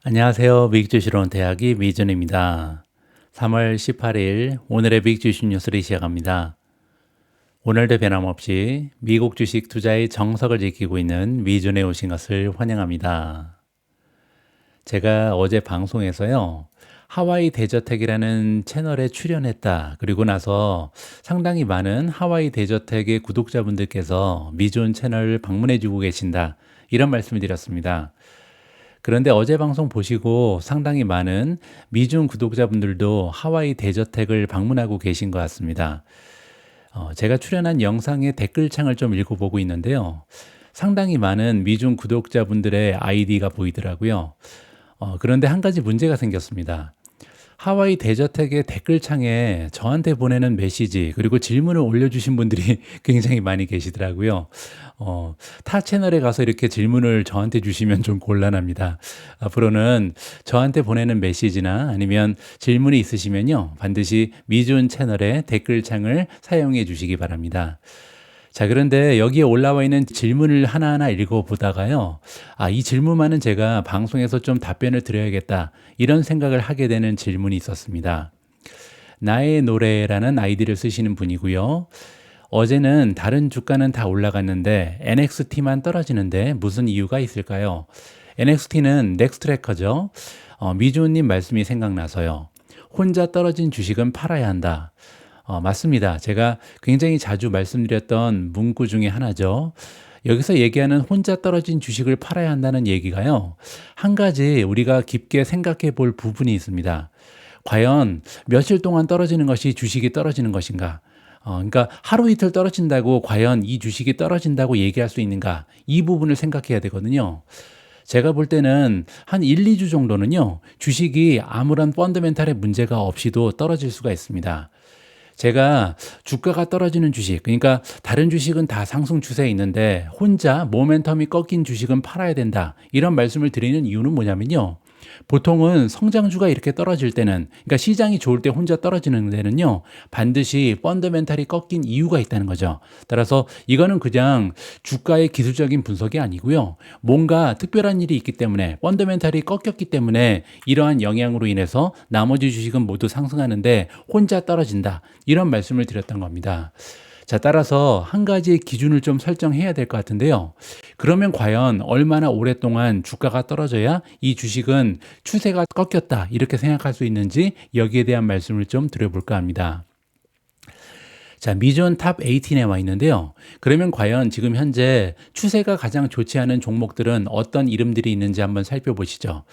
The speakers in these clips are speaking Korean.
안녕하세요. 미국주시로 온 대학이 미준입니다. 3월 18일 오늘의 미국주식 뉴스를 시작합니다. 오늘도 변함없이 미국 주식 투자의 정석을 지키고 있는 미준에 오신 것을 환영합니다. 제가 어제 방송에서요. 하와이 대저택이라는 채널에 출연했다. 그리고 나서 상당히 많은 하와이 대저택의 구독자분들께서 미준 채널을 방문해주고 계신다. 이런 말씀을 드렸습니다. 그런데 어제 방송 보시고 상당히 많은 미중 구독자분들도 하와이 대저택을 방문하고 계신 것 같습니다. 제가 출연한 영상의 댓글창을 좀 읽어보고 있는데요. 상당히 많은 미중 구독자분들의 아이디가 보이더라고요. 그런데 한 가지 문제가 생겼습니다. 하와이 대저택의 댓글창에 저한테 보내는 메시지 그리고 질문을 올려주신 분들이 굉장히 많이 계시더라고요. 타 채널에 가서 이렇게 질문을 저한테 주시면 좀 곤란합니다. 앞으로는 저한테 보내는 메시지나 아니면 질문이 있으시면요. 반드시 미준 채널의 댓글창을 사용해 주시기 바랍니다. 자, 그런데 여기에 올라와 있는 질문을 하나하나 읽어보다가요. 이 질문만은 제가 방송에서 좀 답변을 드려야겠다. 이런 생각을 하게 되는 질문이 있었습니다. 나의 노래라는 아이디를 쓰시는 분이고요. 어제는 다른 주가는 다 올라갔는데 NXT만 떨어지는데 무슨 이유가 있을까요? NXT는 넥스트래커죠. 미주님 말씀이 생각나서요. 혼자 떨어진 주식은 팔아야 한다. 맞습니다. 제가 굉장히 자주 말씀드렸던 문구 중에 하나죠. 여기서 얘기하는 혼자 떨어진 주식을 팔아야 한다는 얘기가요. 한 가지 우리가 깊게 생각해 볼 부분이 있습니다. 과연 며칠 동안 떨어지는 것이 주식이 떨어지는 것인가? 그러니까 하루 이틀 떨어진다고 과연 이 주식이 떨어진다고 얘기할 수 있는가? 이 부분을 생각해야 되거든요. 제가 볼 때는 한 1, 2주 정도는요. 주식이 아무런 펀더멘탈의 문제가 없이도 떨어질 수가 있습니다. 제가 주가가 떨어지는 주식, 그러니까 다른 주식은 다 상승 추세에 있는데 혼자 모멘텀이 꺾인 주식은 팔아야 된다. 이런 말씀을 드리는 이유는 뭐냐면요. 보통은 성장주가 이렇게 떨어질 때는, 그러니까 시장이 좋을 때 혼자 떨어지는 데는요, 반드시 펀더멘탈이 꺾인 이유가 있다는 거죠. 따라서 이거는 그냥 주가의 기술적인 분석이 아니고요. 뭔가 특별한 일이 있기 때문에, 펀더멘탈이 꺾였기 때문에 이러한 영향으로 인해서 나머지 주식은 모두 상승하는데 혼자 떨어진다. 이런 말씀을 드렸던 겁니다. 자, 따라서 한 가지의 기준을 좀 설정해야 될 것 같은데요. 그러면 과연 얼마나 오랫동안 주가가 떨어져야 이 주식은 추세가 꺾였다 이렇게 생각할 수 있는지 여기에 대한 말씀을 좀 드려볼까 합니다. 자, 미존 탑 18에 와 있는데요. 그러면 과연 지금 현재 추세가 가장 좋지 않은 종목들은 어떤 이름들이 있는지 한번 살펴보시죠.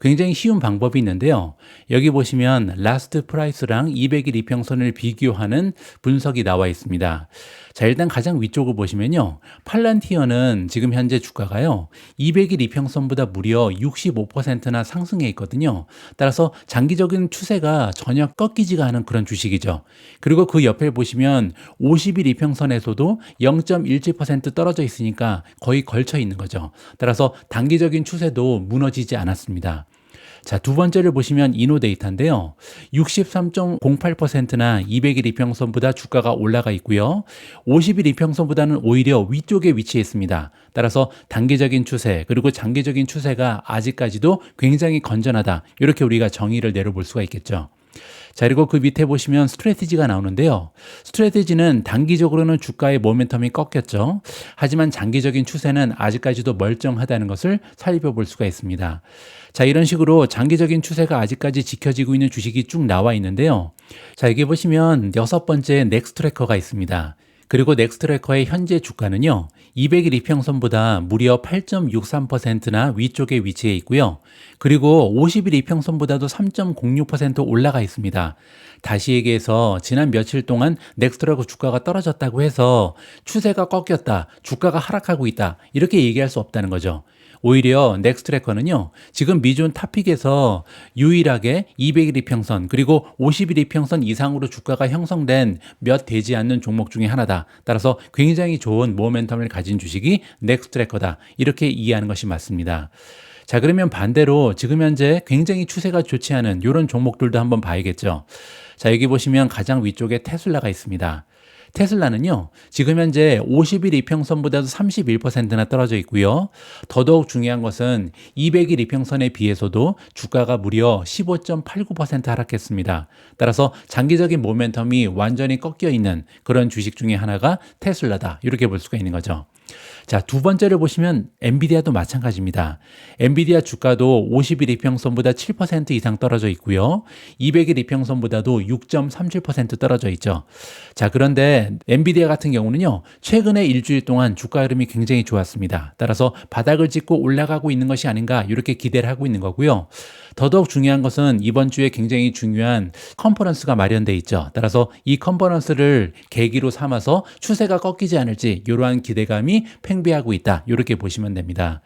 굉장히 쉬운 방법이 있는데요. 여기 보시면 라스트 프라이스랑 200일 이평선을 비교하는 분석이 나와 있습니다. 자, 일단 가장 위쪽을 보시면요. 팔란티어는 지금 현재 주가가요. 200일 이평선보다 무려 65%나 상승해 있거든요. 따라서 장기적인 추세가 전혀 꺾이지가 않은 그런 주식이죠. 그리고 그 옆에 보시면 50일 이평선에서도 0.17% 떨어져 있으니까 거의 걸쳐 있는 거죠. 따라서 단기적인 추세도 무너지지 않았습니다. 자, 두 번째를 보시면 이노데이터인데요. 63.08%나 200일 이평선보다 주가가 올라가 있고요. 50일 이평선보다는 오히려 위쪽에 위치해 있습니다. 따라서 단기적인 추세 그리고 장기적인 추세가 아직까지도 굉장히 건전하다. 이렇게 우리가 정의를 내려볼 수가 있겠죠. 자, 그리고 그 밑에 보시면 스트래티지가 나오는데요. 스트래티지는 단기적으로는 주가의 모멘텀이 꺾였죠. 하지만 장기적인 추세는 아직까지도 멀쩡하다는 것을 살펴볼 수가 있습니다. 자, 이런 식으로 장기적인 추세가 아직까지 지켜지고 있는 주식이 쭉 나와 있는데요. 자, 여기 보시면 6번째 넥스트래커가 있습니다. 그리고 넥스트래커의 현재 주가는요. 200일 이평선보다 무려 8.63%나 위쪽에 위치해 있고요. 그리고 50일 이평선보다도 3.06% 올라가 있습니다. 다시 얘기해서 지난 며칠 동안 넥스트래커 주가가 떨어졌다고 해서 추세가 꺾였다, 주가가 하락하고 있다 이렇게 얘기할 수 없다는 거죠. 오히려 넥스트래커는요. 지금 미존 탑픽에서 유일하게 200일 이평선 그리고 50일 이평선 이상으로 주가가 형성된 몇 되지 않는 종목 중에 하나다. 따라서 굉장히 좋은 모멘텀을 가진 주식이 넥스트래커다. 이렇게 이해하는 것이 맞습니다. 자, 그러면 반대로 지금 현재 굉장히 추세가 좋지 않은 이런 종목들도 한번 봐야겠죠. 자, 여기 보시면 가장 위쪽에 테슬라가 있습니다. 테슬라는요, 지금 현재 50일 이평선보다도 31%나 떨어져 있고요. 더더욱 중요한 것은 200일 이평선에 비해서도 주가가 무려 15.89% 하락했습니다. 따라서 장기적인 모멘텀이 완전히 꺾여 있는 그런 주식 중에 하나가 테슬라다. 이렇게 볼 수가 있는 거죠. 자, 두 번째를 보시면 엔비디아도 마찬가지입니다. 엔비디아 주가도 50일 이평선보다 7% 이상 떨어져 있고요. 200일 이평선보다도 6.37% 떨어져 있죠. 자, 그런데 엔비디아 같은 경우는요, 최근에 일주일 동안 주가 흐름이 굉장히 좋았습니다. 따라서 바닥을 찍고 올라가고 있는 것이 아닌가 이렇게 기대를 하고 있는 거고요. 더더욱 중요한 것은 이번 주에 굉장히 중요한 컨퍼런스가 마련돼 있죠. 따라서 이 컨퍼런스를 계기로 삼아서 추세가 꺾이지 않을지 이러한 기대감이 팽배하고 있다. 이렇게 보시면 됩니다.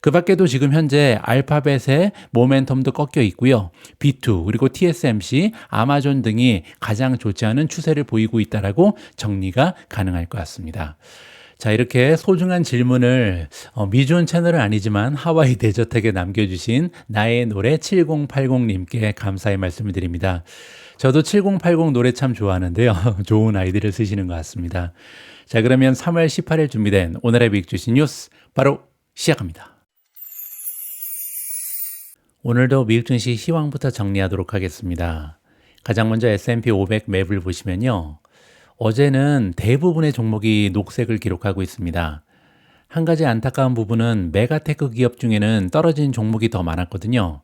그 밖에도 지금 현재 알파벳의 모멘텀도 꺾여 있고요. B2 그리고 TSMC, 아마존 등이 가장 좋지 않은 추세를 보이고 있다라고 정리가 가능할 것 같습니다. 자, 이렇게 소중한 질문을 미주온 채널은 아니지만 하와이 데저택에 남겨주신 나의 노래 7080님께 감사의 말씀을 드립니다. 저도 7080 노래 참 좋아하는데요. 좋은 아이디를 쓰시는 것 같습니다. 자, 그러면 3월 18일 준비된 오늘의 미국 주식 뉴스 바로 시작합니다. 오늘도 미국 증시 시황부터 정리하도록 하겠습니다. 가장 먼저 S&P 500 맵을 보시면요. 어제는 대부분의 종목이 녹색을 기록하고 있습니다. 한 가지 안타까운 부분은 메가테크 기업 중에는 떨어진 종목이 더 많았거든요.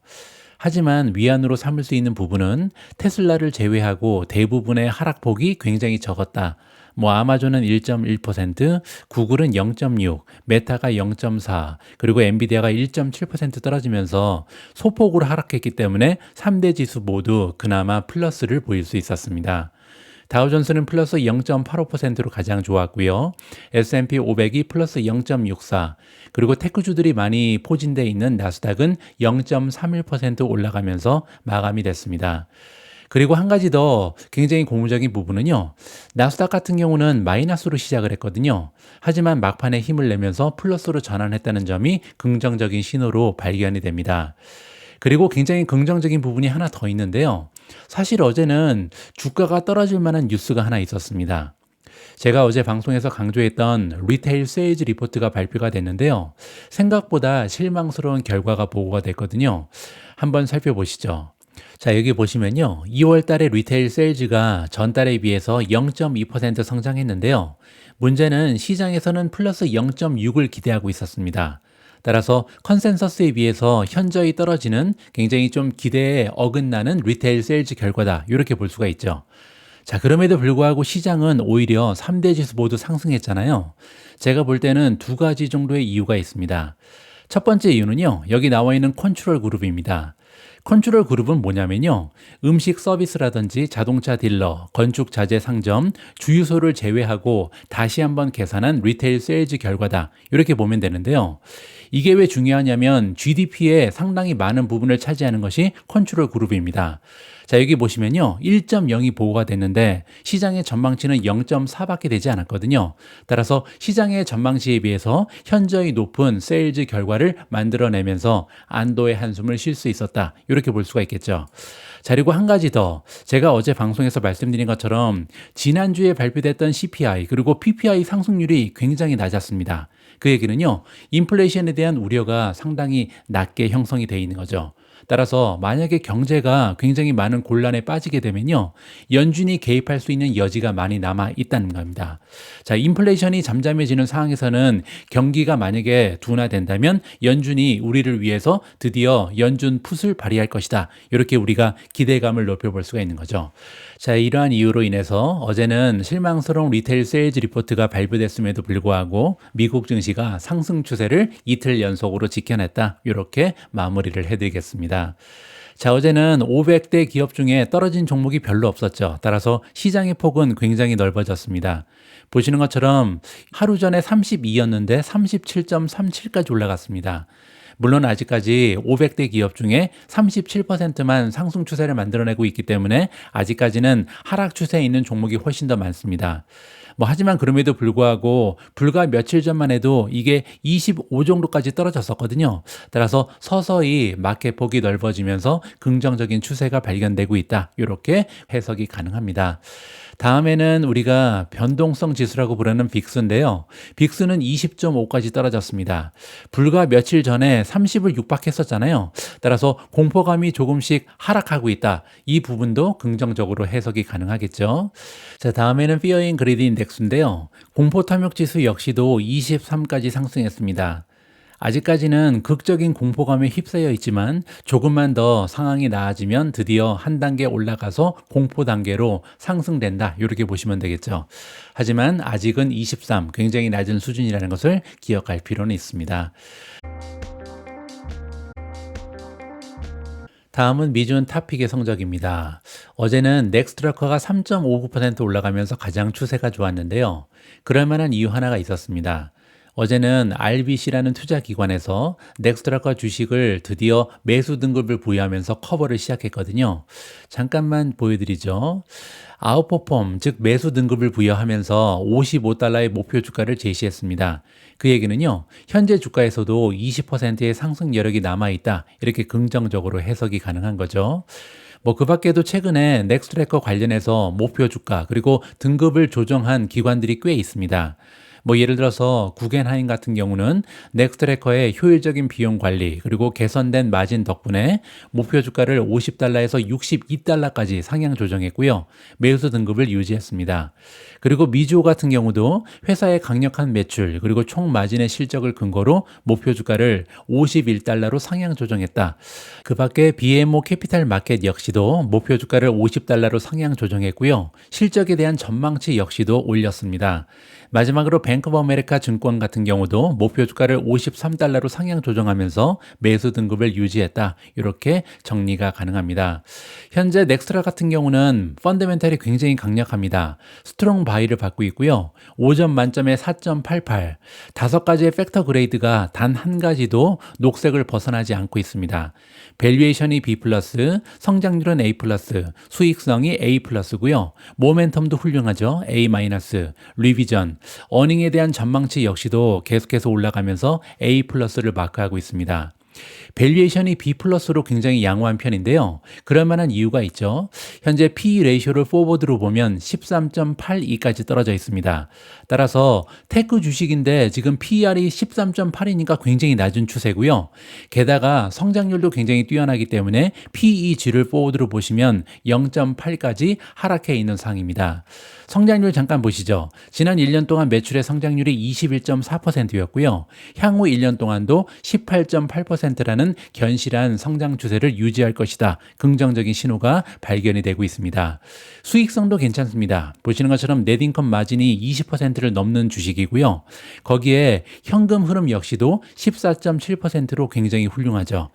하지만 위안으로 삼을 수 있는 부분은 테슬라를 제외하고 대부분의 하락폭이 굉장히 적었다. 아마존은 1.1%, 구글은 0.6, 메타가 0.4, 그리고 엔비디아가 1.7% 떨어지면서 소폭으로 하락했기 때문에 3대 지수 모두 그나마 플러스를 보일 수 있었습니다. 다우존스는 플러스 0.85%로 가장 좋았고요. S&P 500이 플러스 0.64, 그리고 테크주들이 많이 포진되어 있는 나스닥은 0.31% 올라가면서 마감이 됐습니다. 그리고 한 가지 더 굉장히 고무적인 부분은요. 나스닥 같은 경우는 마이너스로 시작을 했거든요. 하지만 막판에 힘을 내면서 플러스로 전환했다는 점이 긍정적인 신호로 발견이 됩니다. 그리고 굉장히 긍정적인 부분이 하나 더 있는데요. 사실 어제는 주가가 떨어질 만한 뉴스가 하나 있었습니다. 제가 어제 방송에서 강조했던 리테일 세일즈 리포트가 발표가 됐는데요. 생각보다 실망스러운 결과가 보고가 됐거든요. 한번 살펴보시죠. 자, 여기 보시면요. 2월 달에 리테일 세일즈가 전달에 비해서 0.2% 성장했는데요. 문제는 시장에서는 플러스 0.6을 기대하고 있었습니다. 따라서 컨센서스에 비해서 현저히 떨어지는 굉장히 좀 기대에 어긋나는 리테일 세일즈 결과다. 이렇게 볼 수가 있죠. 자, 그럼에도 불구하고 시장은 오히려 3대 지수 모두 상승했잖아요. 제가 볼 때는 두 가지 정도의 이유가 있습니다. 첫 번째 이유는요. 여기 나와 있는 컨트롤 그룹입니다. 컨트롤 그룹은 뭐냐면요. 음식 서비스라든지 자동차 딜러, 건축 자재 상점, 주유소를 제외하고 다시 한번 계산한 리테일 세일즈 결과다. 이렇게 보면 되는데요. 이게 왜 중요하냐면 GDP의 상당히 많은 부분을 차지하는 것이 컨트롤 그룹입니다. 자, 여기 보시면요. 1.0이 보고가 됐는데 시장의 전망치는 0.4밖에 되지 않았거든요. 따라서 시장의 전망치에 비해서 현저히 높은 세일즈 결과를 만들어내면서 안도의 한숨을 쉴 수 있었다. 이렇게 볼 수가 있겠죠. 자, 그리고 한 가지 더. 제가 어제 방송에서 말씀드린 것처럼 지난주에 발표됐던 CPI 그리고 PPI 상승률이 굉장히 낮았습니다. 그 얘기는요. 인플레이션에 대한 우려가 상당히 낮게 형성이 되어 있는 거죠. 따라서 만약에 경제가 굉장히 많은 곤란에 빠지게 되면요. 연준이 개입할 수 있는 여지가 많이 남아 있다는 겁니다. 자, 인플레이션이 잠잠해지는 상황에서는 경기가 만약에 둔화된다면 연준이 우리를 위해서 드디어 연준 풋을 발휘할 것이다. 이렇게 우리가 기대감을 높여볼 수가 있는 거죠. 자, 이러한 이유로 인해서 어제는 실망스러운 리테일 세일즈 리포트가 발표됐음에도 불구하고 미국 증시가 상승 추세를 이틀 연속으로 지켜냈다. 이렇게 마무리를 해드리겠습니다. 자, 어제는 500대 기업 중에 떨어진 종목이 별로 없었죠. 따라서 시장의 폭은 굉장히 넓어졌습니다. 보시는 것처럼 하루 전에 32였는데 37.37까지 올라갔습니다. 물론 아직까지 500대 기업 중에 37%만 상승 추세를 만들어내고 있기 때문에 아직까지는 하락 추세에 있는 종목이 훨씬 더 많습니다. 하지만 그럼에도 불구하고 불과 며칠 전만 해도 이게 25 정도까지 떨어졌었거든요. 따라서 서서히 마켓 폭이 넓어지면서 긍정적인 추세가 발견되고 있다. 이렇게 해석이 가능합니다. 다음에는 우리가 변동성 지수라고 부르는 빅스인데요. 빅스는 20.5까지 떨어졌습니다. 불과 며칠 전에 30을 육박했었잖아요. 따라서 공포감이 조금씩 하락하고 있다. 이 부분도 긍정적으로 해석이 가능하겠죠. 자, 다음에는 Fear and Greed 인덱스인데요. 공포 탐욕 지수 역시도 23까지 상승했습니다. 아직까지는 극적인 공포감에 휩싸여 있지만 조금만 더 상황이 나아지면 드디어 한 단계 올라가서 공포 단계로 상승된다. 이렇게 보시면 되겠죠. 하지만 아직은 23, 굉장히 낮은 수준이라는 것을 기억할 필요는 있습니다. 다음은 미준 탑픽의 성적입니다. 어제는 넥스트래커가 3.59% 올라가면서 가장 추세가 좋았는데요. 그럴 만한 이유 하나가 있었습니다. 어제는 RBC라는 투자기관에서 넥스트래커 주식을 드디어 매수 등급을 부여하면서 커버를 시작했거든요. 잠깐만 보여드리죠. 아웃퍼폼, 즉 매수 등급을 부여하면서 $55의 목표 주가를 제시했습니다. 그 얘기는요, 현재 주가에서도 20%의 상승 여력이 남아있다. 이렇게 긍정적으로 해석이 가능한 거죠. 그 밖에도 최근에 넥스트래커 관련해서 목표 주가 그리고 등급을 조정한 기관들이 꽤 있습니다. 예를 들어서 구겐하임 같은 경우는 넥스트래커의 효율적인 비용 관리 그리고 개선된 마진 덕분에 목표 주가를 $50에서 $62까지 상향 조정했고요. 매수 등급을 유지했습니다. 그리고 미주호 같은 경우도 회사의 강력한 매출 그리고 총 마진의 실적을 근거로 목표 주가를 $51로 상향 조정했다. 그 밖에 BMO 캐피탈 마켓 역시도 목표 주가를 $50로 상향 조정했고요. 실적에 대한 전망치 역시도 올렸습니다. 마지막으로 뱅크 오브 아메리카 증권 같은 경우도 목표 주가를 $53로 상향 조정하면서 매수 등급을 유지했다. 이렇게 정리가 가능합니다. 현재 넥스트라 같은 경우는 펀더멘탈이 굉장히 강력합니다. 스트롱 바이를 받고 있고요. 5점 만점에 4.88. 5가지의 팩터 그레이드가 단 한 가지도 녹색을 벗어나지 않고 있습니다. 밸류에이션이 B+, 성장률은 A+, 수익성이 A+고요. 모멘텀도 훌륭하죠. A-, 리비전, 어닝에 대한 전망치 역시도 계속해서 올라가면서 A+를 마크하고 있습니다. 밸류에이션이 B+로 굉장히 양호한 편인데요. 그럴 만한 이유가 있죠. 현재 PE 레이쇼를 포워드로 보면 13.82까지 떨어져 있습니다. 따라서 테크 주식인데 지금 PER이 13.8이니까 굉장히 낮은 추세고요. 게다가 성장률도 굉장히 뛰어나기 때문에 PEG를 포워드로 보시면 0.8까지 하락해 있는 상황입니다. 성장률 잠깐 보시죠. 지난 1년 동안 매출의 성장률이 21.4%였고요. 향후 1년 동안도 18.8%라는 견실한 성장 추세를 유지할 것이다. 긍정적인 신호가 발견이 되고 있습니다. 수익성도 괜찮습니다. 보시는 것처럼 넷인컴 마진이 20%를 넘는 주식이고요. 거기에 현금 흐름 역시도 14.7%로 굉장히 훌륭하죠.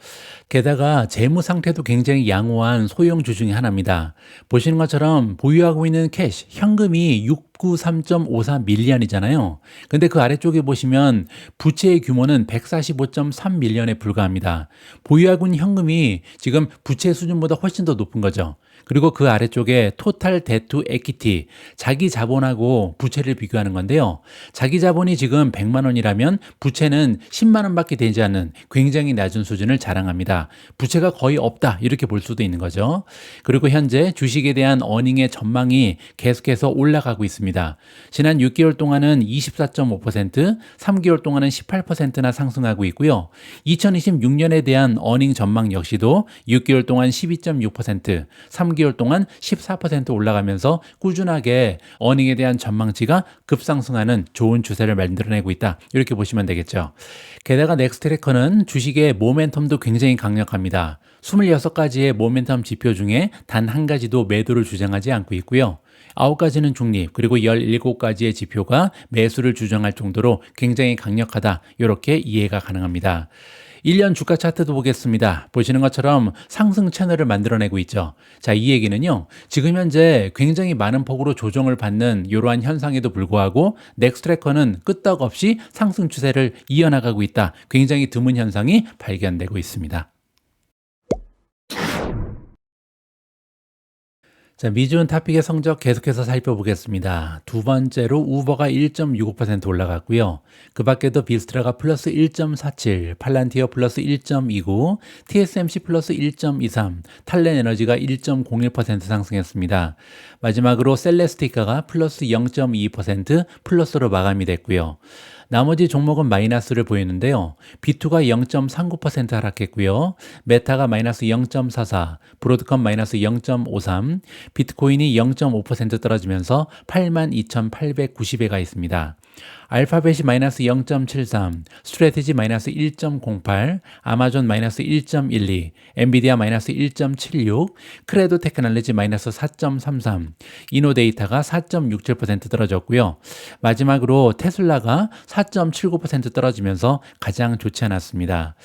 게다가 재무 상태도 굉장히 양호한 소형주 중에 하나입니다. 보시는 것처럼 보유하고 있는 캐시, 현금이 693.54밀리언이잖아요. 근데 그 아래쪽에 보시면 부채의 규모는 145.3밀리언에 불과합니다. 보유하고 있는 현금이 지금 부채 수준보다 훨씬 더 높은 거죠. 그리고 그 아래쪽에 토탈 데투 에퀴티, 자기 자본하고 부채를 비교하는 건데요. 자기 자본이 지금 100만 원이라면 부채는 10만 원밖에 되지 않는 굉장히 낮은 수준을 자랑합니다. 부채가 거의 없다 이렇게 볼 수도 있는 거죠. 그리고 현재 주식에 대한 어닝의 전망이 계속해서 올라가고 있습니다. 지난 6개월 동안은 24.5%, 3개월 동안은 18%나 상승하고 있고요. 2026년에 대한 어닝 전망 역시도 6개월 동안 12.6%, 3개월 동안 14% 올라가면서 꾸준하게 어닝에 대한 전망치가 급상승하는 좋은 추세를 만들어내고 있다. 이렇게 보시면 되겠죠. 게다가 넥스트래커는 주식의 모멘텀도 굉장히 강력합니다. 26가지의 모멘텀 지표 중에 단 한 가지도 매도를 주장하지 않고 있고요. 9가지는 중립, 그리고 17가지의 지표가 매수를 주장할 정도로 굉장히 강력하다. 이렇게 이해가 가능합니다. 1년 주가 차트도 보겠습니다. 보시는 것처럼 상승 채널을 만들어내고 있죠. 자, 이 얘기는요. 지금 현재 굉장히 많은 폭으로 조정을 받는 이러한 현상에도 불구하고 넥스트래커는 끄떡없이 상승 추세를 이어나가고 있다. 굉장히 드문 현상이 발견되고 있습니다. 자, 미준 탑픽의 성적 계속해서 살펴보겠습니다. 두 번째로 우버가 1.65% 올라갔고요. 그 밖에도 비스트라가 플러스 1.47, 팔란티어 플러스 1.29, TSMC 플러스 1.23, 탈렌 에너지가 1.01% 상승했습니다. 마지막으로 셀레스티카가 플러스 0.2% 플러스로 마감이 됐고요. 나머지 종목은 마이너스를 보이는데요. B2가 0.39% 하락했고요. 메타가 마이너스 0.44, 브로드컴 마이너스 0.53, 비트코인이 0.5% 떨어지면서 82,890에 가 있습니다. 알파벳이 마이너스 0.73, 스트래티지 마이너스 1.08, 아마존 마이너스 1.12, 엔비디아 마이너스 1.76, 크레도 테크놀로지 마이너스 4.33, 이노데이터가 4.67% 떨어졌고요. 마지막으로 테슬라가 4.79% 떨어지면서 가장 좋지 않았습니다.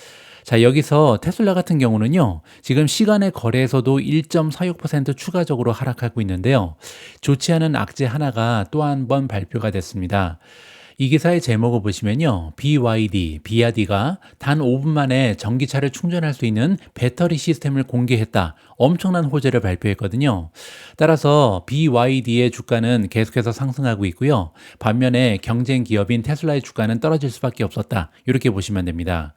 자, 여기서 테슬라 같은 경우는요, 지금 시간의 거래에서도 1.46% 추가적으로 하락하고 있는데요. 좋지 않은 악재 하나가 또 한 번 발표가 됐습니다. 이 기사의 제목을 보시면요. BYD가 단 5분 만에 전기차를 충전할 수 있는 배터리 시스템을 공개했다. 엄청난 호재를 발표했거든요. 따라서 BYD의 주가는 계속해서 상승하고 있고요. 반면에 경쟁 기업인 테슬라의 주가는 떨어질 수밖에 없었다. 이렇게 보시면 됩니다.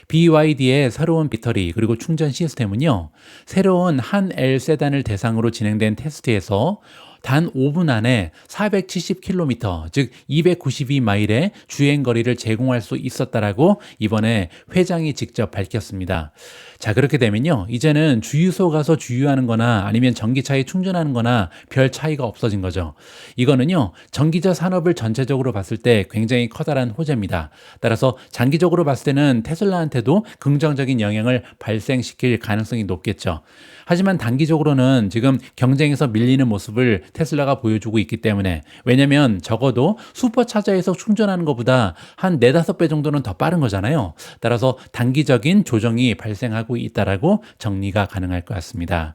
BYD의 새로운 배터리 그리고 충전 시스템은요. 새로운 한 L 세단을 대상으로 진행된 테스트에서 단 5분 안에 470km, 즉 292마일의 주행거리를 제공할 수 있었다라고 이번에 회장이 직접 밝혔습니다. 자, 그렇게 되면요. 이제는 주유소 가서 주유하는 거나 아니면 전기차에 충전하는 거나 별 차이가 없어진 거죠. 이거는요. 전기차 산업을 전체적으로 봤을 때 굉장히 커다란 호재입니다. 따라서 장기적으로 봤을 때는 테슬라한테도 긍정적인 영향을 발생시킬 가능성이 높겠죠. 하지만 단기적으로는 지금 경쟁에서 밀리는 모습을 테슬라가 보여주고 있기 때문에, 왜냐면 적어도 슈퍼차저에서 충전하는 것보다 한 4-5배 정도는 더 빠른 거잖아요. 따라서 단기적인 조정이 발생하고 있다라고 정리가 가능할 것 같습니다.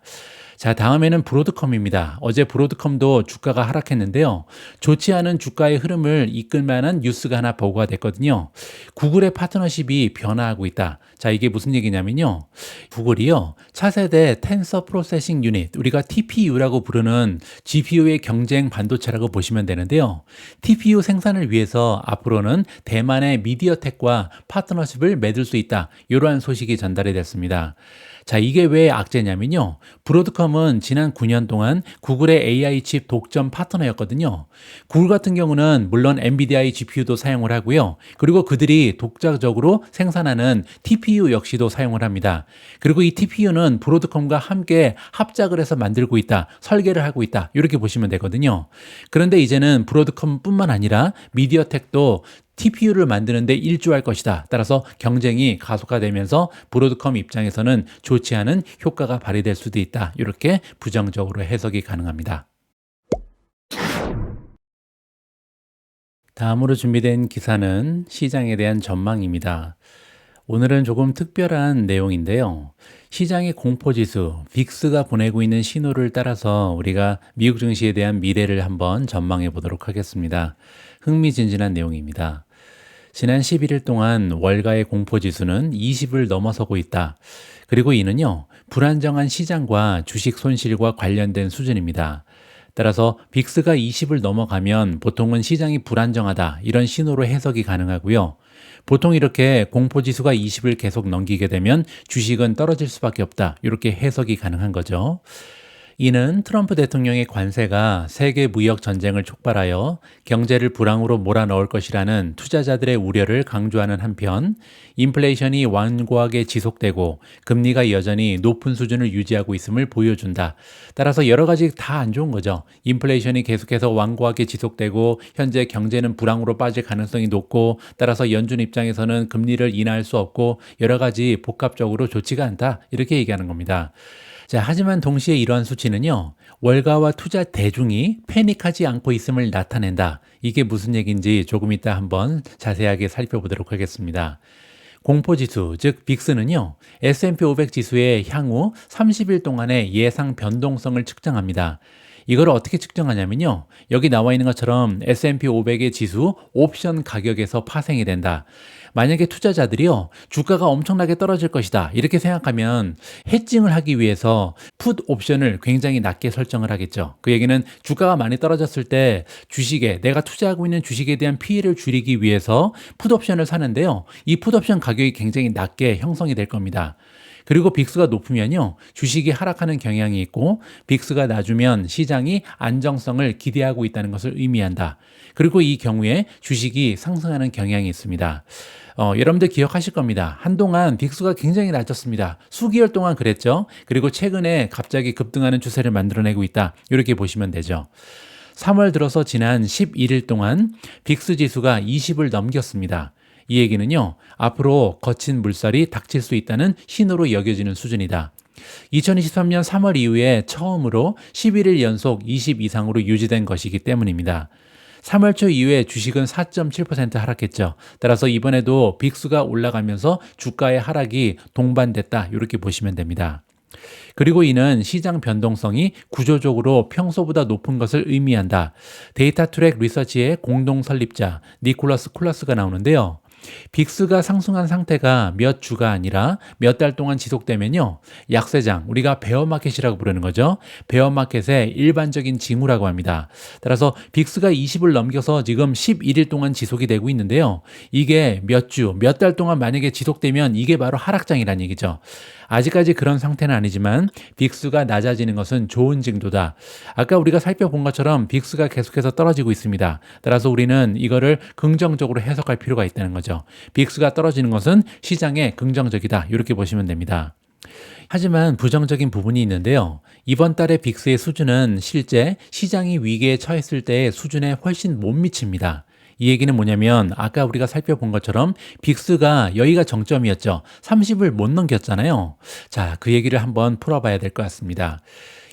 자, 다음에는 브로드컴입니다. 어제 브로드컴도 주가가 하락했는데요. 좋지 않은 주가의 흐름을 이끌 만한 뉴스가 하나 보고가 됐거든요. 구글의 파트너십이 변화하고 있다. 자, 이게 무슨 얘기냐면요. 구글이요. 차세대 텐서 프로세싱 유닛, 우리가 TPU라고 부르는 GPU의 경쟁 반도체라고 보시면 되는데요. TPU 생산을 위해서 앞으로는 대만의 미디어텍과 파트너십을 맺을 수 있다. 이러한 소식이 전달이 됐습니다. 자, 이게 왜 악재냐면요. 브로드컴은 지난 9년 동안 구글의 AI 칩 독점 파트너였거든요. 구글 같은 경우는 물론 엔비디아의 GPU도 사용을 하고요. 그리고 그들이 독자적으로 생산하는 TPU 역시도 사용을 합니다. 그리고 이 TPU는 브로드컴과 함께 합작을 해서 만들고 있다. 설계를 하고 있다. 이렇게 보시면 되거든요. 그런데 이제는 브로드컴뿐만 아니라 미디어텍도 TPU를 만드는데 일조할 것이다. 따라서 경쟁이 가속화되면서 브로드컴 입장에서는 좋지 않은 효과가 발휘될 수도 있다. 이렇게 부정적으로 해석이 가능합니다. 다음으로 준비된 기사는 시장에 대한 전망입니다. 오늘은 조금 특별한 내용인데요. 시장의 공포지수, 빅스가 보내고 있는 신호를 따라서 우리가 미국 증시에 대한 미래를 한번 전망해 보도록 하겠습니다. 흥미진진한 내용입니다. 지난 11일 동안 월가의 공포지수는 20을 넘어서고 있다. 그리고 이는요, 불안정한 시장과 주식 손실과 관련된 수준입니다. 따라서 빅스가 20을 넘어가면 보통은 시장이 불안정하다, 이런 신호로 해석이 가능하고요. 보통 이렇게 공포지수가 20을 계속 넘기게 되면 주식은 떨어질 수밖에 없다, 이렇게 해석이 가능한 거죠. 이는 트럼프 대통령의 관세가 세계 무역 전쟁을 촉발하여 경제를 불황으로 몰아넣을 것이라는 투자자들의 우려를 강조하는 한편, 인플레이션이 완고하게 지속되고 금리가 여전히 높은 수준을 유지하고 있음을 보여준다. 따라서 여러 가지 다 안 좋은 거죠. 인플레이션이 계속해서 완고하게 지속되고 현재 경제는 불황으로 빠질 가능성이 높고, 따라서 연준 입장에서는 금리를 인하할 수 없고 여러 가지 복합적으로 좋지가 않다. 이렇게 얘기하는 겁니다. 자, 하지만 동시에 이러한 수치는요, 월가와 투자 대중이 패닉하지 않고 있음을 나타낸다. 이게 무슨 얘기인지 조금 이따 한번 자세하게 살펴보도록 하겠습니다. 공포지수, 즉 빅스는요, S&P 500 지수의 향후 30일 동안의 예상 변동성을 측정합니다. 이걸 어떻게 측정하냐면요. 여기 나와 있는 것처럼 S&P 500의 지수 옵션 가격에서 파생이 된다. 만약에 투자자들이요, 주가가 엄청나게 떨어질 것이다, 이렇게 생각하면 해칭을 하기 위해서 풋 옵션을 굉장히 낮게 설정을 하겠죠. 그 얘기는 주가가 많이 떨어졌을 때 주식에, 내가 투자하고 있는 주식에 대한 피해를 줄이기 위해서 풋 옵션을 사는데요. 이 풋 옵션 가격이 굉장히 낮게 형성이 될 겁니다. 그리고 빅스가 높으면요, 주식이 하락하는 경향이 있고, 빅스가 낮으면 시장이 안정성을 기대하고 있다는 것을 의미한다. 그리고 이 경우에 주식이 상승하는 경향이 있습니다. 여러분들 기억하실 겁니다. 한동안 빅스가 굉장히 낮았습니다. 수개월 동안 그랬죠. 그리고 최근에 갑자기 급등하는 추세를 만들어내고 있다, 이렇게 보시면 되죠. 3월 들어서 지난 11일 동안 빅스 지수가 20을 넘겼습니다. 이 얘기는요, 앞으로 거친 물살이 닥칠 수 있다는 신호로 여겨지는 수준이다. 2023년 3월 이후에 처음으로 11일 연속 20 이상으로 유지된 것이기 때문입니다. 3월 초 이후에 주식은 4.7% 하락했죠. 따라서 이번에도 빅스가 올라가면서 주가의 하락이 동반됐다, 이렇게 보시면 됩니다. 그리고 이는 시장 변동성이 구조적으로 평소보다 높은 것을 의미한다. 데이터 트랙 리서치의 공동 설립자 니콜라스 콜라스가 나오는데요. 빅스가 상승한 상태가 몇 주가 아니라 몇 달 동안 지속되면요, 약세장, 우리가 베어마켓이라고 부르는 거죠. 베어마켓의 일반적인 징후라고 합니다. 따라서 빅스가 20을 넘겨서 지금 11일 동안 지속이 되고 있는데요. 이게 몇 주, 몇 달 동안 만약에 지속되면 이게 바로 하락장이라는 얘기죠. 아직까지 그런 상태는 아니지만 빅스가 낮아지는 것은 좋은 징조다. 아까 우리가 살펴본 것처럼 빅스가 계속해서 떨어지고 있습니다. 따라서 우리는 이거를 긍정적으로 해석할 필요가 있다는 거죠. 빅스가 떨어지는 것은 시장에 긍정적이다, 이렇게 보시면 됩니다. 하지만 부정적인 부분이 있는데요. 이번 달의 빅스의 수준은 실제 시장이 위기에 처했을 때의 수준에 훨씬 못 미칩니다. 이 얘기는 뭐냐면 아까 우리가 살펴본 것처럼 빅스가 여기가 정점이었죠. 30을 못 넘겼잖아요. 자, 그 얘기를 한번 풀어봐야 될 것 같습니다.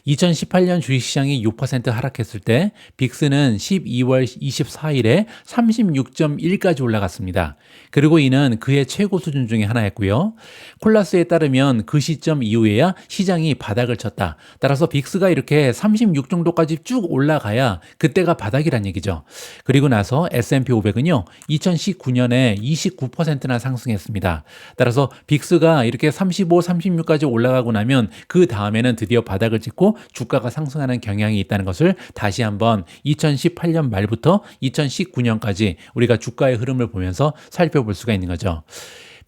2018년 주식시장이 6% 하락했을 때 빅스는 12월 24일에 36.1까지 올라갔습니다. 그리고 이는 그의 최고 수준 중에 하나였고요. 콜라스에 따르면 그 시점 이후에야 시장이 바닥을 쳤다. 따라서 빅스가 이렇게 36 정도까지 쭉 올라가야 그때가 바닥이란 얘기죠. 그리고 나서 S&P 500은요, 2019년에 29%나 상승했습니다. 따라서 빅스가 이렇게 35, 36까지 올라가고 나면 그 다음에는 드디어 바닥을 찍고 주가가 상승하는 경향이 있다는 것을 다시 한번 2018년 말부터 2019년까지 우리가 주가의 흐름을 보면서 살펴볼 수가 있는 거죠.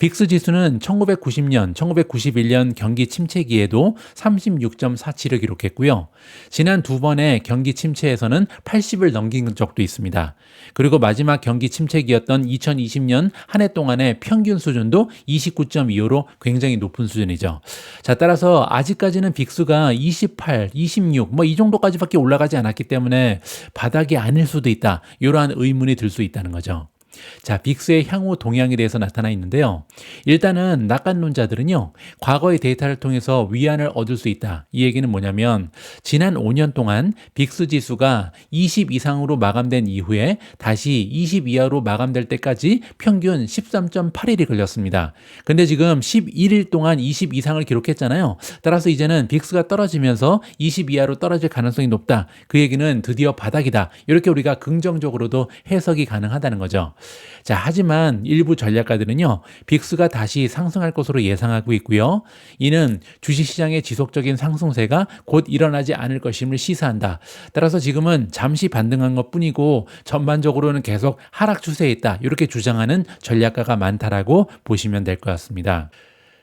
빅스 지수는 1990년, 1991년 경기 침체기에도 36.47을 기록했고요. 지난 두 번의 경기 침체에서는 80을 넘긴 적도 있습니다. 그리고 마지막 경기 침체기였던 2020년 한 해 동안의 평균 수준도 29.25로 굉장히 높은 수준이죠. 자, 따라서 아직까지는 빅스가 28, 26, 이 정도까지밖에 올라가지 않았기 때문에 바닥이 아닐 수도 있다, 이러한 의문이 들 수 있다는 거죠. 자, 빅스의 향후 동향에 대해서 나타나 있는데요. 일단은 낙관론자들은요, 과거의 데이터를 통해서 위안을 얻을 수 있다. 이 얘기는 뭐냐면 지난 5년 동안 빅스 지수가 20 이상으로 마감된 이후에 다시 20 이하로 마감될 때까지 평균 13.8일이 걸렸습니다. 근데 지금 11일 동안 20 이상을 기록했잖아요. 따라서 이제는 빅스가 떨어지면서 20 이하로 떨어질 가능성이 높다. 그 얘기는 드디어 바닥이다. 이렇게 우리가 긍정적으로도 해석이 가능하다는 거죠. 자, 하지만 일부 전략가들은요, 빅스가 다시 상승할 것으로 예상하고 있고요. 이는 주식시장의 지속적인 상승세가 곧 일어나지 않을 것임을 시사한다. 따라서 지금은 잠시 반등한 것뿐이고 전반적으로는 계속 하락 추세에 있다, 이렇게 주장하는 전략가가 많다라고 보시면 될 것 같습니다.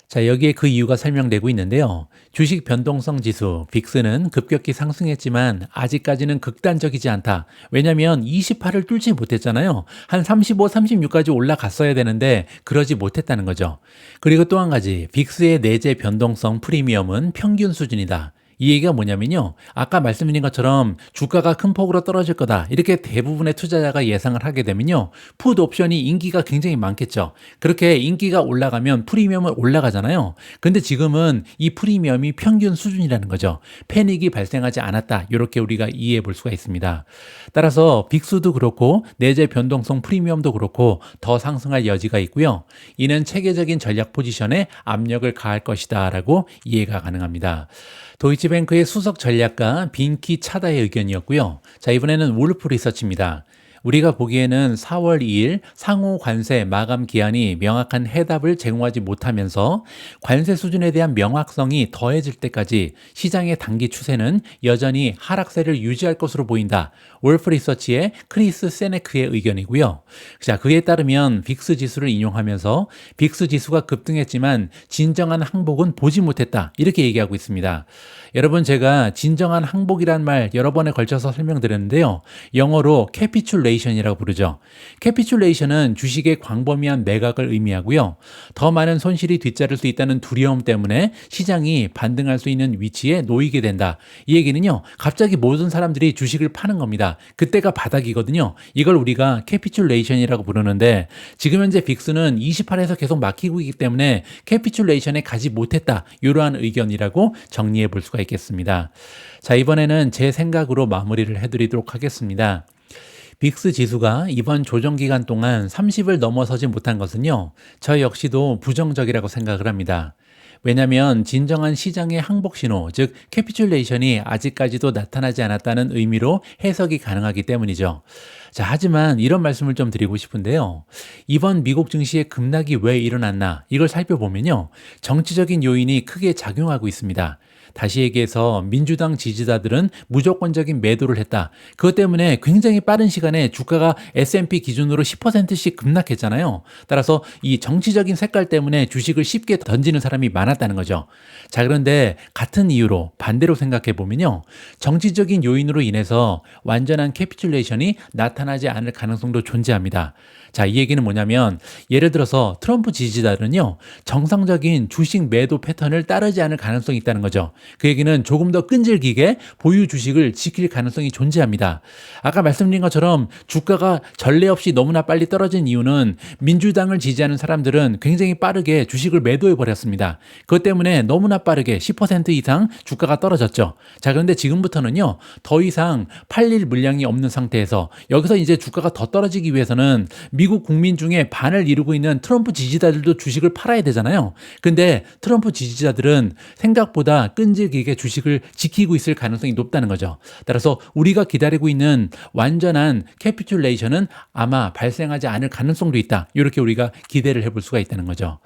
자, 여기에 그 이유가 설명되고 있는데요. 주식 변동성 지수 빅스는 급격히 상승했지만 아직까지는 극단적이지 않다. 왜냐하면 28을 뚫지 못했잖아요. 한 35, 36까지 올라갔어야 되는데 그러지 못했다는 거죠. 그리고 또 한 가지, 빅스의 내재 변동성 프리미엄은 평균 수준이다. 이 얘기가 뭐냐면요, 아까 말씀드린 것처럼 주가가 큰 폭으로 떨어질 거다, 이렇게 대부분의 투자자가 예상을 하게 되면요, 풋 옵션이 인기가 굉장히 많겠죠. 그렇게 인기가 올라가면 프리미엄은 올라가잖아요. 근데 지금은 이 프리미엄이 평균 수준이라는 거죠. 패닉이 발생하지 않았다, 이렇게 우리가 이해해 볼 수가 있습니다. 따라서 빅스도 그렇고 내재 변동성 프리미엄도 그렇고 더 상승할 여지가 있고요. 이는 체계적인 전략 포지션에 압력을 가할 것이다 라고 이해가 가능합니다. 도이치뱅크의 수석 전략가 빈키 차다의 의견이었고요. 자, 이번에는 울프 리서치입니다. 우리가 보기에는 4월 2일 상호 관세 마감 기한이 명확한 해답을 제공하지 못하면서 관세 수준에 대한 명확성이 더해질 때까지 시장의 단기 추세는 여전히 하락세를 유지할 것으로 보인다. 울프 리서치의 크리스 세네크의 의견이고요. 자, 그에 따르면 빅스 지수를 인용하면서 빅스 지수가 급등했지만 진정한 항복은 보지 못했다. 이렇게 얘기하고 있습니다. 여러분, 제가 진정한 항복이란 말 여러 번에 걸쳐서 설명드렸는데요. 영어로 캐피출레이션이라고 부르죠. 캐피출레이션은 주식의 광범위한 매각을 의미하고요. 더 많은 손실이 뒤따를 수 있다는 두려움 때문에 시장이 반등할 수 있는 위치에 놓이게 된다. 이 얘기는요, 갑자기 모든 사람들이 주식을 파는 겁니다. 그때가 바닥이거든요. 이걸 우리가 캐피출레이션이라고 부르는데, 지금 현재 빅스는 28에서 계속 막히고 있기 때문에 캐피출레이션에 가지 못했다. 이러한 의견이라고 정리해 볼 수가 있겠습니다. 자, 이번에는 제 생각으로 마무리를 해드리도록 하겠습니다. 빅스 지수가 이번 조정 기간 동안 30을 넘어서지 못한 것은요, 저 역시도 부정적이라고 생각을 합니다. 왜냐하면 진정한 시장의 항복 신호, 즉 캐피출레이션이 아직까지도 나타나지 않았다는 의미로 해석이 가능하기 때문이죠. 자, 하지만 이런 말씀을 좀 드리고 싶은데요. 이번 미국 증시의 급락이 왜 일어났나, 이걸 살펴보면요, 정치적인 요인이 크게 작용하고 있습니다. 다시 얘기해서 민주당 지지자들은 무조건적인 매도를 했다. 그것 때문에 굉장히 빠른 시간에 주가가 S&P 기준으로 10%씩 급락했잖아요. 따라서 이 정치적인 색깔 때문에 주식을 쉽게 던지는 사람이 많았다는 거죠. 자, 그런데 같은 이유로 반대로 생각해 보면요, 정치적인 요인으로 인해서 완전한 캐피출레이션이 나타나지 않을 가능성도 존재합니다. 자, 이 얘기는 뭐냐면, 예를 들어서 트럼프 지지자들은요, 정상적인 주식 매도 패턴을 따르지 않을 가능성이 있다는 거죠. 그 얘기는 조금 더 끈질기게 보유 주식을 지킬 가능성이 존재합니다. 아까 말씀드린 것처럼 주가가 전례 없이 너무나 빨리 떨어진 이유는 민주당을 지지하는 사람들은 굉장히 빠르게 주식을 매도해 버렸습니다. 그것 때문에 너무나 빠르게 10% 이상 주가가 떨어졌죠. 자, 그런데 지금부터는요, 더 이상 팔릴 물량이 없는 상태에서 여기서 이제 주가가 더 떨어지기 위해서는 미국 국민 중에 반을 이루고 있는 트럼프 지지자들도 주식을 팔아야 되잖아요. 근데 트럼프 지지자들은 생각보다 끈질기게 주식을 지키고 있을 가능성이 높다는 거죠. 따라서 우리가 기다리고 있는 완전한 캐피툴레이션은 아마 발생하지 않을 가능성도 있다. 이렇게 우리가 기대를 해볼 수가 있다는 거죠.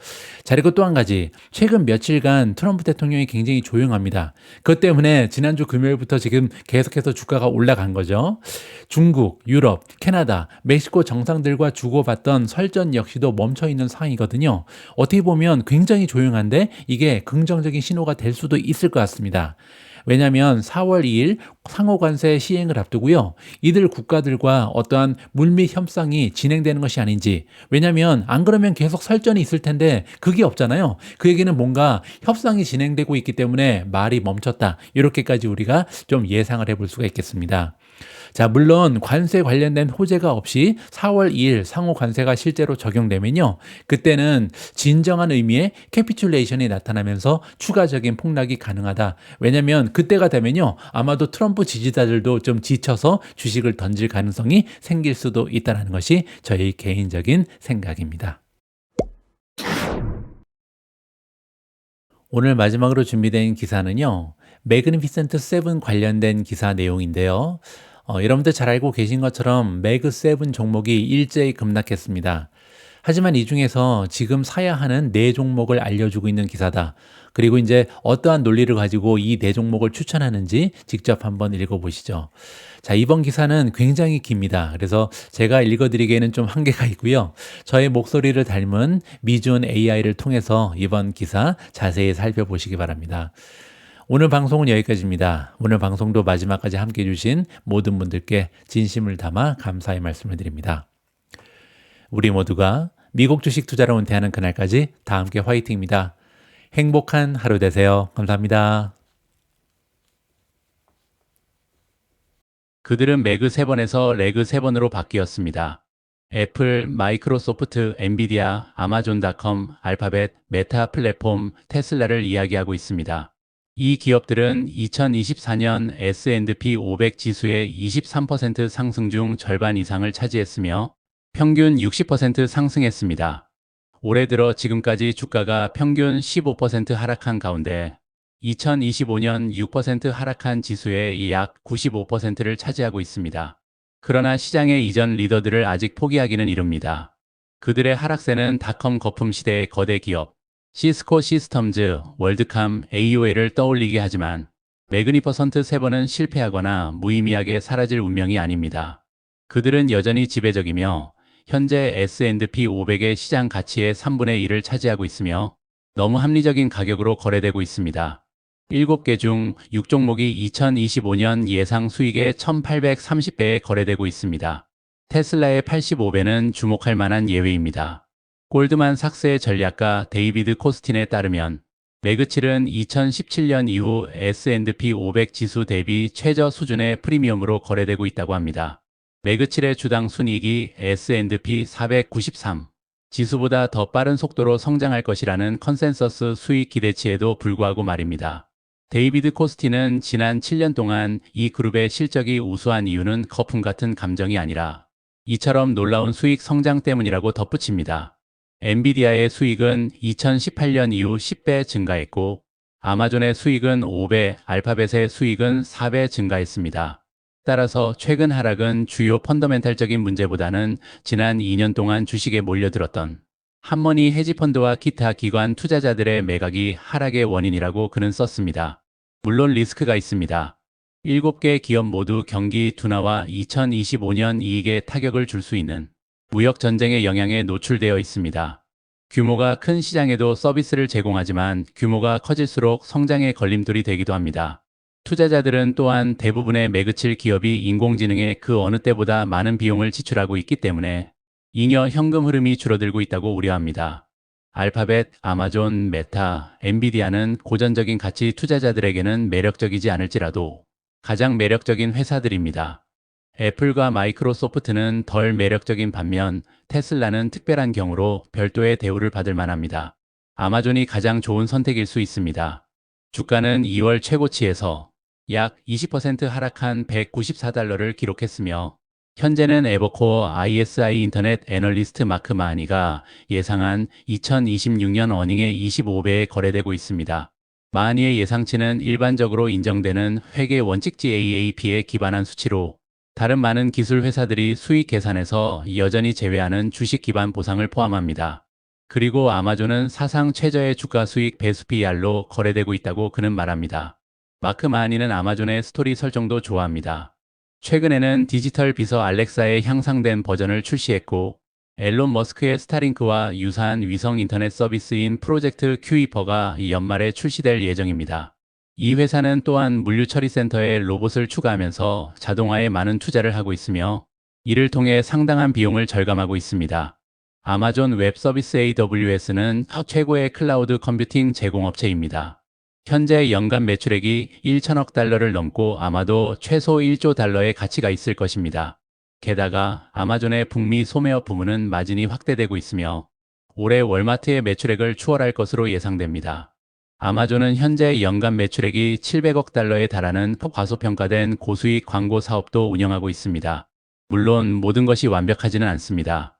자, 그리고 또 한 가지, 최근 며칠간 트럼프 대통령이 굉장히 조용합니다. 그것 때문에 지난주 금요일부터 지금 계속해서 주가가 올라간 거죠. 중국, 유럽, 캐나다, 멕시코 정상들과 주고받던 설전 역시도 멈춰있는 상황이거든요. 어떻게 보면 굉장히 조용한데 이게 긍정적인 신호가 될 수도 있을 것 같습니다. 왜냐하면 4월 2일 상호관세 시행을 앞두고요, 이들 국가들과 어떠한 물밑 협상이 진행되는 것이 아닌지, 왜냐하면 안 그러면 계속 설전이 있을 텐데 그게 없잖아요. 그 얘기는 뭔가 협상이 진행되고 있기 때문에 말이 멈췄다, 이렇게까지 우리가 좀 예상을 해볼 수가 있겠습니다. 자, 물론 관세 관련된 호재가 없이 4월 2일 상호 관세가 실제로 적용되면요, 그때는 진정한 의미의 캐피툴레이션이 나타나면서 추가적인 폭락이 가능하다. 왜냐하면 그때가 되면요, 아마도 트럼프 지지자들도 좀 지쳐서 주식을 던질 가능성이 생길 수도 있다는 것이 저희 개인적인 생각입니다. 오늘 마지막으로 준비된 기사는요, 매그니피센트 7 관련된 기사 내용인데요. 여러분들 잘 알고 계신 것처럼 매그 7 종목이 일제히 급락했습니다. 하지만 이 중에서 지금 사야 하는 4종목을 알려주고 있는 기사다. 그리고 이제 어떠한 논리를 가지고 이 4종목을 추천하는지 직접 한번 읽어보시죠. 자, 이번 기사는 굉장히 깁니다. 그래서 제가 읽어드리기에는 좀 한계가 있고요. 저의 목소리를 닮은 미준 AI를 통해서 이번 기사 자세히 살펴보시기 바랍니다. 오늘 방송은 여기까지입니다. 오늘 방송도 마지막까지 함께해 주신 모든 분들께 진심을 담아 감사의 말씀을 드립니다. 우리 모두가 미국 주식 투자로 은퇴하는 그날까지 다 함께 화이팅입니다. 행복한 하루 되세요. 감사합니다. 그들은 매그 3번에서 레그 3번으로 바뀌었습니다. 애플, 마이크로소프트, 엔비디아, 아마존닷컴, 알파벳, 메타 플랫폼, 테슬라를 이야기하고 있습니다. 이 기업들은 2024년 S&P 500 지수의 23% 상승 중 절반 이상을 차지했으며 평균 60% 상승했습니다. 올해 들어 지금까지 주가가 평균 15% 하락한 가운데 2025년 6% 하락한 지수의 약 95%를 차지하고 있습니다. 그러나 시장의 이전 리더들을 아직 포기하기는 이릅니다. 그들의 하락세는 닷컴 거품 시대의 거대 기업, 시스코 시스템즈, 월드캄, AOL을 떠올리게 하지만 매그니퍼선트 3번은 실패하거나 무의미하게 사라질 운명이 아닙니다. 그들은 여전히 지배적이며 현재 S&P 500의 시장 가치의 3분의 1을 차지하고 있으며 너무 합리적인 가격으로 거래되고 있습니다. 7개 중 6종목이 2025년 예상 수익의 1830배에 거래되고 있습니다. 테슬라의 85배는 주목할 만한 예외입니다. 골드만삭스의 전략가 데이비드 코스틴에 따르면 매그칠은 2017년 이후 S&P 500 지수 대비 최저 수준의 프리미엄으로 거래되고 있다고 합니다. 매그칠의 주당 순이익이 S&P 493 지수보다 더 빠른 속도로 성장할 것이라는 컨센서스 수익 기대치에도 불구하고 말입니다. 데이비드 코스틴은 지난 7년 동안 이 그룹의 실적이 우수한 이유는 거품 같은 감정이 아니라 이처럼 놀라운 수익 성장 때문이라고 덧붙입니다. 엔비디아의 수익은 2018년 이후 10배 증가했고 아마존의 수익은 5배, 알파벳의 수익은 4배 증가했습니다. 따라서 최근 하락은 주요 펀더멘탈적인 문제보다는 지난 2년 동안 주식에 몰려들었던 한머니 헤지펀드와 기타 기관 투자자들의 매각이 하락의 원인이라고 그는 썼습니다. 물론 리스크가 있습니다. 7개 기업 모두 경기 둔화와 2025년 이익에 타격을 줄 수 있는 무역 전쟁의 영향에 노출되어 있습니다. 규모가 큰 시장에도 서비스를 제공하지만 규모가 커질수록 성장의 걸림돌이 되기도 합니다. 투자자들은 또한 대부분의 매그칠 기업이 인공지능에 그 어느 때보다 많은 비용을 지출하고 있기 때문에 잉여 현금 흐름이 줄어들고 있다고 우려합니다. 알파벳, 아마존, 메타, 엔비디아는 고전적인 가치 투자자들에게는 매력적이지 않을지라도 가장 매력적인 회사들입니다. 애플과 마이크로소프트는 덜 매력적인 반면 테슬라는 특별한 경우로 별도의 대우를 받을 만합니다. 아마존이 가장 좋은 선택일 수 있습니다. 주가는 2월 최고치에서 약 20% 하락한 194달러를 기록했으며 현재는 에버코어 ISI 인터넷 애널리스트 마크 마니가 예상한 2026년 어닝의 25배에 거래되고 있습니다. 마니의 예상치는 일반적으로 인정되는 회계 원칙지 AAP에 기반한 수치로 다른 많은 기술 회사들이 수익 계산에서 여전히 제외하는 주식 기반 보상을 포함합니다. 그리고 아마존은 사상 최저의 주가 수익 배수 PR로 거래되고 있다고 그는 말합니다. 마크 마니는 아마존의 스토리 설정도 좋아합니다. 최근에는 디지털 비서 알렉사의 향상된 버전을 출시했고 앨런 머스크의 스타링크와 유사한 위성 인터넷 서비스인 프로젝트 큐이퍼가 연말에 출시될 예정입니다. 이 회사는 또한 물류 처리 센터에 로봇을 추가하면서 자동화에 많은 투자를 하고 있으며 이를 통해 상당한 비용을 절감하고 있습니다. 아마존 웹 서비스 AWS는 최고의 클라우드 컴퓨팅 제공업체입니다. 현재 연간 매출액이 1천억 달러를 넘고 아마도 최소 1조 달러의 가치가 있을 것입니다. 게다가 아마존의 북미 소매업 부문은 마진이 확대되고 있으며 올해 월마트의 매출액을 추월할 것으로 예상됩니다. 아마존은 현재 연간 매출액이 700억 달러에 달하는 과소평가된 고수익 광고 사업도 운영하고 있습니다. 물론 모든 것이 완벽하지는 않습니다.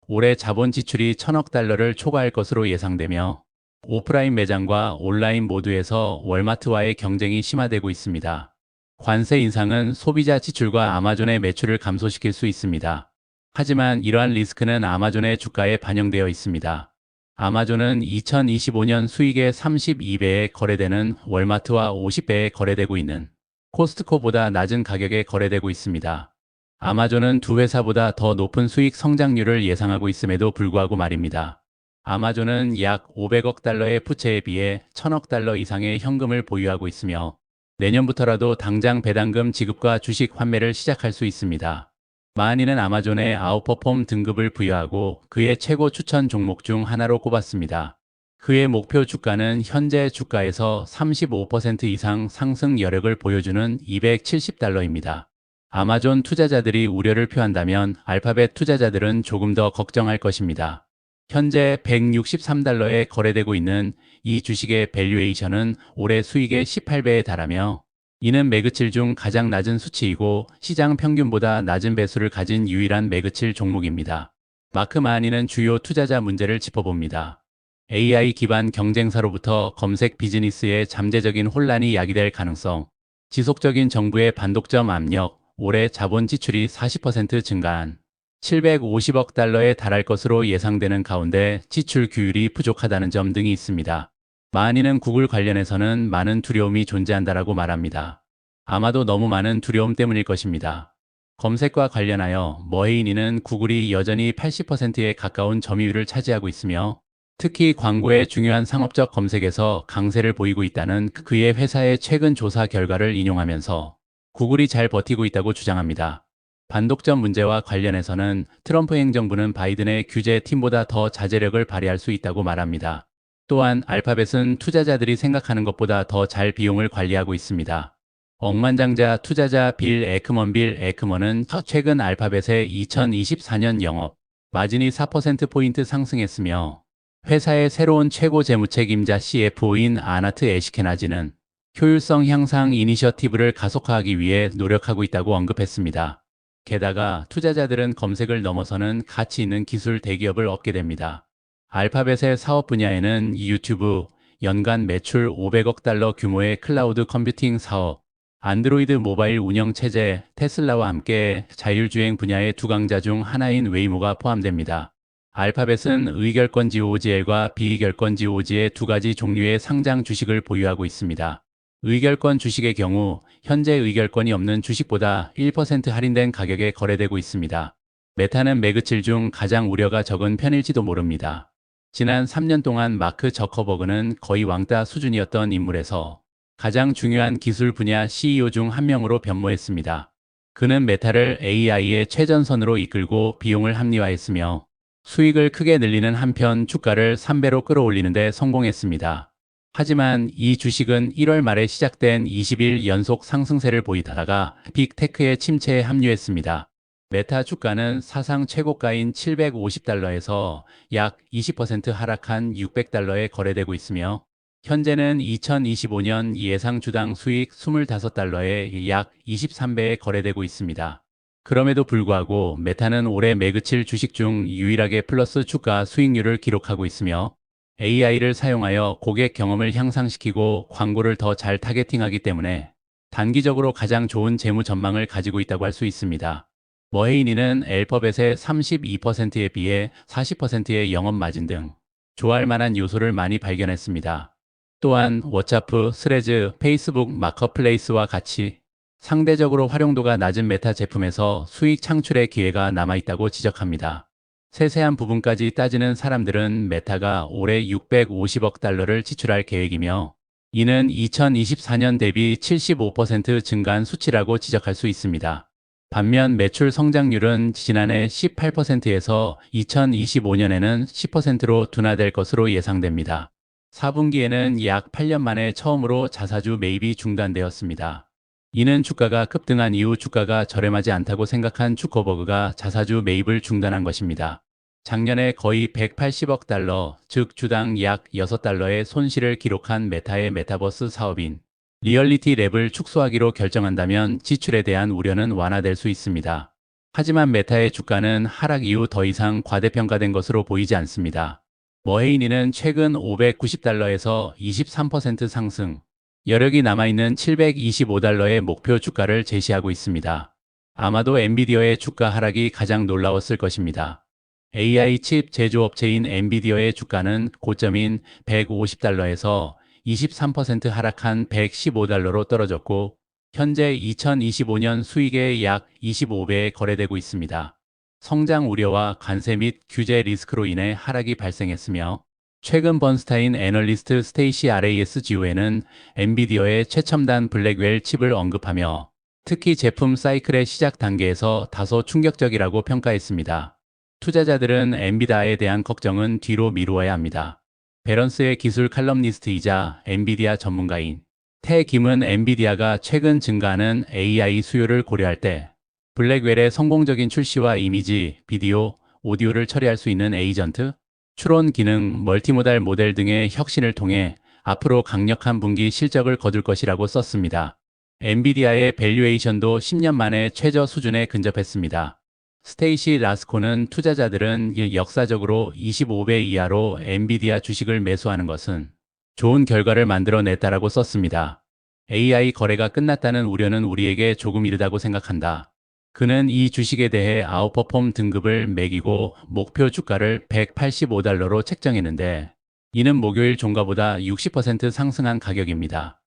올해 자본 지출이 1000억 달러를 초과할 것으로 예상되며 오프라인 매장과 온라인 모두에서 월마트와의 경쟁이 심화되고 있습니다. 관세 인상은 소비자 지출과 아마존의 매출을 감소시킬 수 있습니다. 하지만 이러한 리스크는 아마존의 주가에 반영되어 있습니다. 아마존은 2025년 수익의 32배에 거래되는 월마트와 50배에 거래되고 있는 코스트코보다 낮은 가격에 거래되고 있습니다. 아마존은 두 회사보다 더 높은 수익 성장률을 예상하고 있음에도 불구하고 말입니다. 아마존은 약 500억 달러의 부채에 비해 1000억 달러 이상의 현금을 보유하고 있으며 내년부터라도 당장 배당금 지급과 주식 환매를 시작할 수 있습니다. 마니는 아마존에 아웃퍼폼 등급을 부여하고 그의 최고 추천 종목 중 하나로 꼽았습니다. 그의 목표 주가는 현재 주가에서 35% 이상 상승 여력을 보여주는 270달러입니다. 아마존 투자자들이 우려를 표한다면 알파벳 투자자들은 조금 더 걱정할 것입니다. 현재 163달러에 거래되고 있는 이 주식의 밸류에이션은 올해 수익의 18배에 달하며 이는 매그칠 중 가장 낮은 수치이고 시장 평균보다 낮은 배수를 가진 유일한 매그칠 종목입니다. 마크 마니는 주요 투자자 문제를 짚어봅니다. AI 기반 경쟁사로부터 검색 비즈니스의 잠재적인 혼란이 야기될 가능성, 지속적인 정부의 반독점 압력, 올해 자본 지출이 40% 증가한 750억 달러에 달할 것으로 예상되는 가운데 지출 규율이 부족하다는 점 등이 있습니다. 마하니는 구글 관련해서는 많은 두려움이 존재한다라고 말합니다. 아마도 너무 많은 두려움 때문일 것입니다. 검색과 관련하여 머헤이니는 구글이 여전히 80%에 가까운 점유율을 차지하고 있으며 특히 광고의 중요한 상업적 검색에서 강세를 보이고 있다는 그의 회사의 최근 조사 결과를 인용하면서 구글이 잘 버티고 있다고 주장합니다. 반독점 문제와 관련해서는 트럼프 행정부는 바이든의 규제 팀보다 더 자제력을 발휘할 수 있다고 말합니다. 또한 알파벳은 투자자들이 생각하는 것보다 더 잘 비용을 관리하고 있습니다. 억만장자 투자자 빌 에크먼은 최근 알파벳의 2024년 영업 마진이 4%포인트 상승했으며 회사의 새로운 최고 재무책임자 CFO인 아나트 에시케나지는 효율성 향상 이니셔티브를 가속화하기 위해 노력하고 있다고 언급했습니다. 게다가 투자자들은 검색을 넘어서는 가치 있는 기술 대기업을 얻게 됩니다. 알파벳의 사업 분야에는 유튜브, 연간 매출 500억 달러 규모의 클라우드 컴퓨팅 사업, 안드로이드 모바일 운영 체제, 테슬라와 함께 자율주행 분야의 두 강자 중 하나인 웨이모가 포함됩니다. 알파벳은 의결권지 OGL과 비의결권지 OG의 두 가지 종류의 상장 주식을 보유하고 있습니다. 의결권 주식의 경우 현재 의결권이 없는 주식보다 1% 할인된 가격에 거래되고 있습니다. 메타는 매그칠 중 가장 우려가 적은 편일지도 모릅니다. 지난 3년 동안 마크 저커버그는 거의 왕따 수준이었던 인물에서 가장 중요한 기술 분야 CEO 중 한 명으로 변모했습니다. 그는 메타를 AI의 최전선으로 이끌고 비용을 합리화했으며 수익을 크게 늘리는 한편 주가를 3배로 끌어올리는 데 성공했습니다. 하지만 이 주식은 1월 말에 시작된 20일 연속 상승세를 보이다가 빅테크의 침체에 합류했습니다. 메타 주가는 사상 최고가인 750달러에서 약 20% 하락한 600달러에 거래되고 있으며 현재는 2025년 예상 주당 수익 25달러에 약 23배에 거래되고 있습니다. 그럼에도 불구하고 메타는 올해 매그칠 주식 중 유일하게 플러스 주가 수익률을 기록하고 있으며 AI를 사용하여 고객 경험을 향상시키고 광고를 더 잘 타겟팅하기 때문에 단기적으로 가장 좋은 재무 전망을 가지고 있다고 할 수 있습니다. 머헤이니는 알파벳의 32%에 비해 40%의 영업 마진 등 좋아할 만한 요소를 많이 발견했습니다. 또한 워차프, 스레즈, 페이스북 마커플레이스와 같이 상대적으로 활용도가 낮은 메타 제품에서 수익 창출의 기회가 남아있다고 지적합니다. 세세한 부분까지 따지는 사람들은 메타가 올해 650억 달러를 지출할 계획이며 이는 2024년 대비 75% 증가한 수치라고 지적할 수 있습니다. 반면 매출 성장률은 지난해 18%에서 2025년에는 10%로 둔화될 것으로 예상됩니다. 4분기에는 약 8년 만에 처음으로 자사주 매입이 중단되었습니다. 이는 주가가 급등한 이후 주가가 저렴하지 않다고 생각한 주커버그가 자사주 매입을 중단한 것입니다. 작년에 거의 180억 달러, 즉 주당 약 6달러의 손실을 기록한 메타의 메타버스 사업인 리얼리티 랩을 축소하기로 결정한다면 지출에 대한 우려는 완화될 수 있습니다. 하지만 메타의 주가는 하락 이후 더 이상 과대평가된 것으로 보이지 않습니다. 머헤이니는 최근 590달러에서 23% 상승, 여력이 남아있는 725달러의 목표 주가를 제시하고 있습니다. 아마도 엔비디어의 주가 하락이 가장 놀라웠을 것입니다. AI 칩 제조업체인 엔비디어의 주가는 고점인 150달러에서 23% 하락한 115달러로 떨어졌고 현재 2025년 수익의 약 25배에 거래되고 있습니다. 성장 우려와 관세 및 규제 리스크로 인해 하락이 발생했으며 최근 번스타인 애널리스트 스테이시 RASGO에는 엔비디어의 최첨단 블랙웰 칩을 언급하며 특히 제품 사이클의 시작 단계에서 다소 충격적이라고 평가했습니다. 투자자들은 엔비디아에 대한 걱정은 뒤로 미루어야 합니다. 베런스의 기술 칼럼니스트이자 엔비디아 전문가인 태 김은 엔비디아가 최근 증가하는 AI 수요를 고려할 때 블랙웰의 성공적인 출시와 이미지, 비디오, 오디오를 처리할 수 있는 에이전트, 추론 기능, 멀티모달 모델 등의 혁신을 통해 앞으로 강력한 분기 실적을 거둘 것이라고 썼습니다. 엔비디아의 밸류에이션도 10년 만에 최저 수준에 근접했습니다. 스테이시 라스코는 투자자들은 역사적으로 25배 이하로 엔비디아 주식을 매수하는 것은 좋은 결과를 만들어냈다라고 썼습니다. AI 거래가 끝났다는 우려는 우리에게 조금 이르다고 생각한다. 그는 이 주식에 대해 아웃퍼폼 등급을 매기고 목표 주가를 185달러로 책정했는데 이는 목요일 종가보다 60% 상승한 가격입니다.